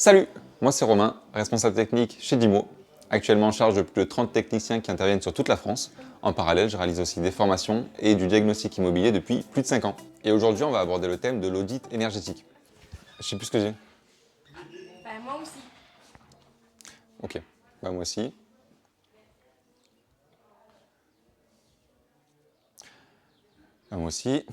Salut, moi c'est Romain, responsable technique chez Dimo, actuellement en charge de plus de 30 techniciens qui interviennent sur toute la France. En parallèle, je réalise aussi des formations et du diagnostic immobilier depuis plus de 5 ans. Et aujourd'hui, on va aborder le thème de l'audit énergétique. Je sais plus ce que j'ai. Moi aussi. Ok, moi aussi. Moi aussi.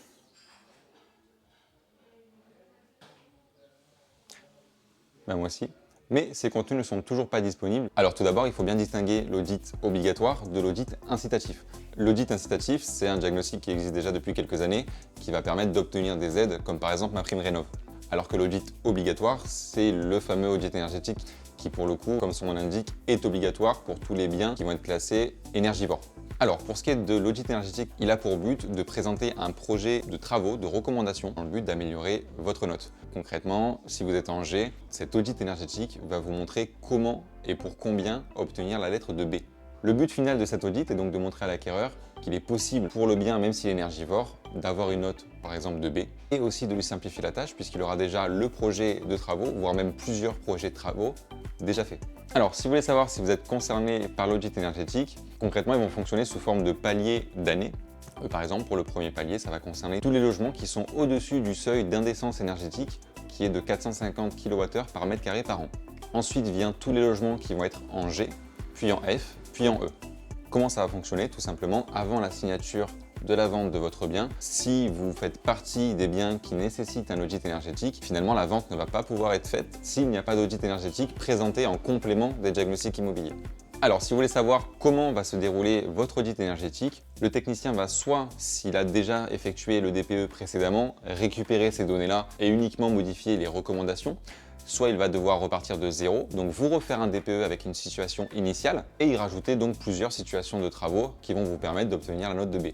Moi aussi. Mais ces contenus ne sont toujours pas disponibles. Alors tout d'abord, il faut bien distinguer l'audit obligatoire de l'audit incitatif. L'audit incitatif, c'est un diagnostic qui existe déjà depuis quelques années, qui va permettre d'obtenir des aides, comme par exemple MaPrimeRénov'. Alors que l'audit obligatoire, c'est le fameux audit énergétique qui, pour le coup, comme son nom l'indique, est obligatoire pour tous les biens qui vont être classés énergivores. Alors, pour ce qui est de l'audit énergétique, il a pour but de présenter un projet de travaux, de recommandations, dans le but d'améliorer votre note. Concrètement, si vous êtes en G, cet audit énergétique va vous montrer comment et pour combien obtenir la lettre de B. Le but final de cet audit est donc de montrer à l'acquéreur qu'il est possible pour le bien, même s'il est énergivore, d'avoir une note par exemple de B, et aussi de lui simplifier la tâche puisqu'il aura déjà le projet de travaux, voire même plusieurs projets de travaux déjà faits. Alors, si vous voulez savoir si vous êtes concerné par l'audit énergétique, concrètement, ils vont fonctionner sous forme de paliers d'années. Par exemple, pour le premier palier, ça va concerner tous les logements qui sont au-dessus du seuil d'indécence énergétique, qui est de 450 kWh par mètre carré par an. Ensuite vient tous les logements qui vont être en G, puis en F, puis en E. Comment ça va fonctionner? Tout simplement, avant la signature de la vente de votre bien, si vous faites partie des biens qui nécessitent un audit énergétique, finalement la vente ne va pas pouvoir être faite s'il n'y a pas d'audit énergétique présenté en complément des diagnostics immobiliers. Alors, si vous voulez savoir comment va se dérouler votre audit énergétique, le technicien va soit, s'il a déjà effectué le DPE précédemment, récupérer ces données-là et uniquement modifier les recommandations, soit il va devoir repartir de zéro, donc vous refaire un DPE avec une situation initiale et y rajouter donc plusieurs situations de travaux qui vont vous permettre d'obtenir la note de B.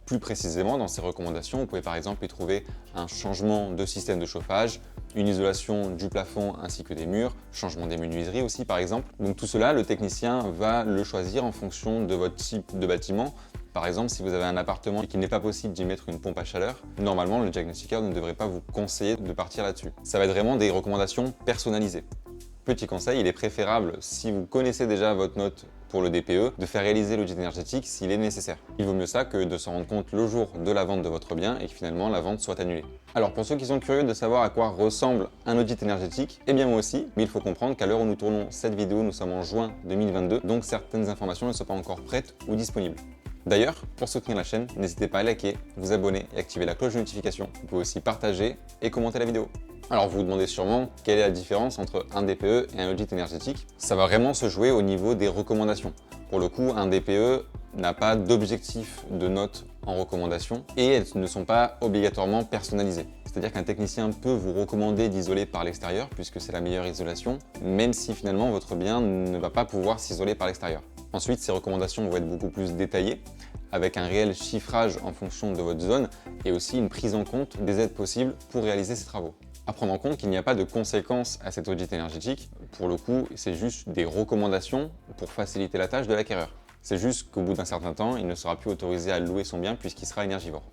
Plus précisément, dans ces recommandations, vous pouvez par exemple y trouver un changement de système de chauffage, une isolation du plafond ainsi que des murs, changement des menuiseries aussi par exemple. Donc tout cela, le technicien va le choisir en fonction de votre type de bâtiment. Par exemple, si vous avez un appartement et qu'il n'est pas possible d'y mettre une pompe à chaleur, normalement le diagnostiqueur ne devrait pas vous conseiller de partir là-dessus. Ça va être vraiment des recommandations personnalisées. Petit conseil, il est préférable, si vous connaissez déjà votre note pour le DPE, de faire réaliser l'audit énergétique s'il est nécessaire. Il vaut mieux ça que de s'en rendre compte le jour de la vente de votre bien et que finalement la vente soit annulée. Alors pour ceux qui sont curieux de savoir à quoi ressemble un audit énergétique, eh bien moi aussi, mais il faut comprendre qu'à l'heure où nous tournons cette vidéo, nous sommes en juin 2022, donc certaines informations ne sont pas encore prêtes ou disponibles. D'ailleurs, pour soutenir la chaîne, n'hésitez pas à liker, vous abonner et activer la cloche de notification. Vous pouvez aussi partager et commenter la vidéo. Alors vous vous demandez sûrement quelle est la différence entre un DPE et un audit énergétique. Ça va vraiment se jouer au niveau des recommandations. Pour le coup, un DPE n'a pas d'objectif de note en recommandation et elles ne sont pas obligatoirement personnalisées. C'est-à-dire qu'un technicien peut vous recommander d'isoler par l'extérieur puisque c'est la meilleure isolation, même si finalement votre bien ne va pas pouvoir s'isoler par l'extérieur. Ensuite, ces recommandations vont être beaucoup plus détaillées, avec un réel chiffrage en fonction de votre zone et aussi une prise en compte des aides possibles pour réaliser ces travaux. À prendre en compte qu'il n'y a pas de conséquences à cet audit énergétique. Pour le coup, c'est juste des recommandations pour faciliter la tâche de l'acquéreur. C'est juste qu'au bout d'un certain temps, il ne sera plus autorisé à louer son bien puisqu'il sera énergivore.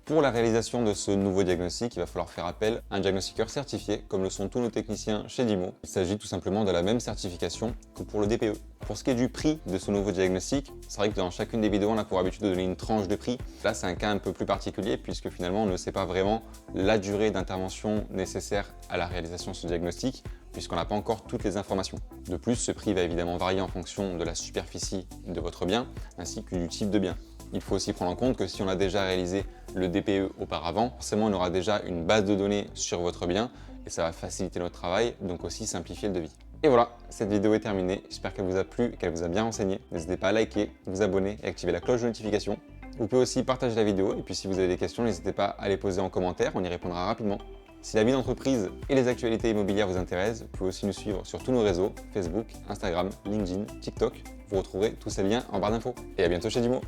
Pour la réalisation de ce nouveau diagnostic, il va falloir faire appel à un diagnostiqueur certifié, comme le sont tous nos techniciens chez Dimo. Il s'agit tout simplement de la même certification que pour le DPE. Pour ce qui est du prix de ce nouveau diagnostic, c'est vrai que dans chacune des vidéos, on a pour habitude de donner une tranche de prix. Là, c'est un cas un peu plus particulier puisque finalement, on ne sait pas vraiment la durée d'intervention nécessaire à la réalisation de ce diagnostic, puisqu'on n'a pas encore toutes les informations. De plus, ce prix va évidemment varier en fonction de la superficie de votre bien, ainsi que du type de bien. Il faut aussi prendre en compte que si on a déjà réalisé le DPE auparavant, forcément on aura déjà une base de données sur votre bien et ça va faciliter notre travail, donc aussi simplifier le devis. Et voilà, cette vidéo est terminée. J'espère qu'elle vous a plu et qu'elle vous a bien renseigné. N'hésitez pas à liker, vous abonner et activer la cloche de notification. Vous pouvez aussi partager la vidéo et puis si vous avez des questions, n'hésitez pas à les poser en commentaire, on y répondra rapidement. Si la vie d'entreprise et les actualités immobilières vous intéressent, vous pouvez aussi nous suivre sur tous nos réseaux, Facebook, Instagram, LinkedIn, TikTok. Vous retrouverez tous ces liens en barre d'infos. Et à bientôt chez Dimo.